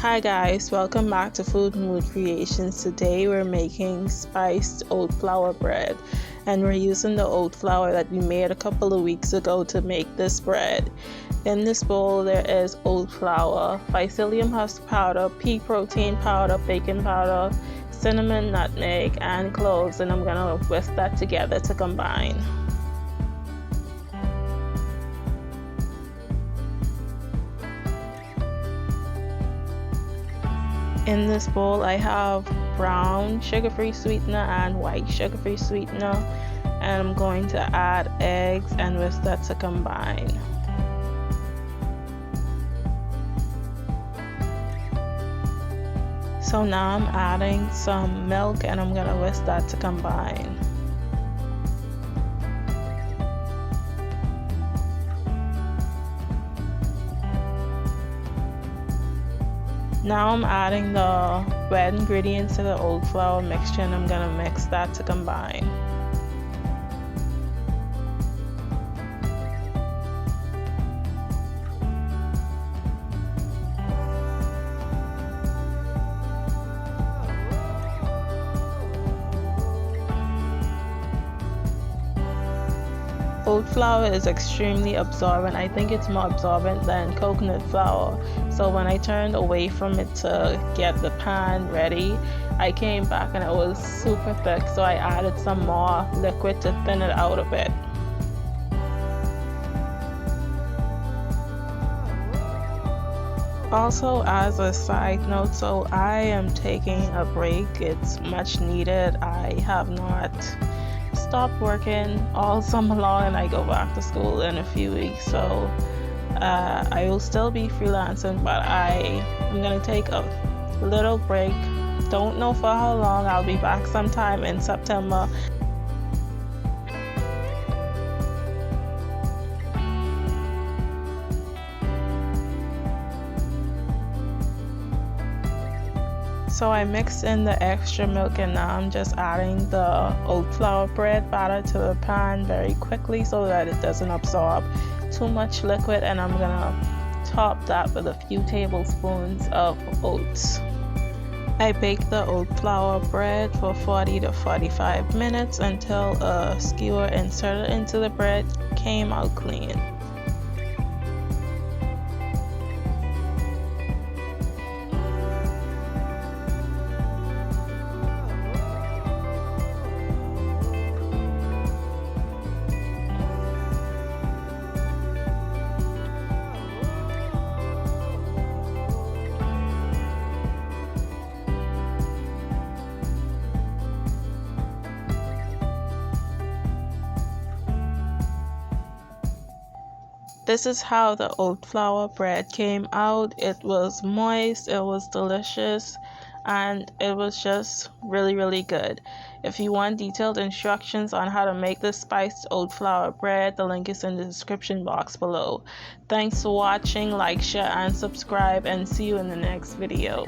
Hi guys, welcome back to Food Mood Creations. Today we're making spiced oat flour bread, and we're using the oat flour that we made a couple of weeks ago to make this bread. In this bowl there is oat flour, psyllium husk powder, pea protein powder, baking powder, cinnamon, nutmeg, and cloves, and I'm gonna whisk that together to combine. In this bowl I have brown sugar-free sweetener and white sugar-free sweetener, and I'm going to add eggs and whisk that to combine. So now I'm adding some milk and I'm gonna whisk that to combine. Now I'm adding the wet ingredients to the oat flour mixture, and I'm gonna mix that to combine. Oat flour is extremely absorbent. I think it's more absorbent than coconut flour. So when I turned away from it to get the pan ready, I came back and it was super thick, so I added some more liquid to thin it out a bit. Also, as a side note, so I am taking a break. It's much needed. I have not stopped working all summer long, and I go back to school in a few weeks, so I will still be freelancing, but I'm gonna take a little break. Don't know for how long. I'll be back sometime in September. So I mixed in the extra milk, and now I'm just adding the oat flour bread batter to the pan very quickly so that it doesn't absorb too much liquid, and I'm gonna top that with a few tablespoons of oats. I baked the oat flour bread for 40 to 45 minutes until a skewer inserted into the bread came out clean. This is how the oat flour bread came out. It was moist, it was delicious, and it was just really good. If you want detailed instructions on how to make this spiced oat flour bread, the link is in the description box below. Thanks for watching. Like, share, and subscribe, and see you in the next video.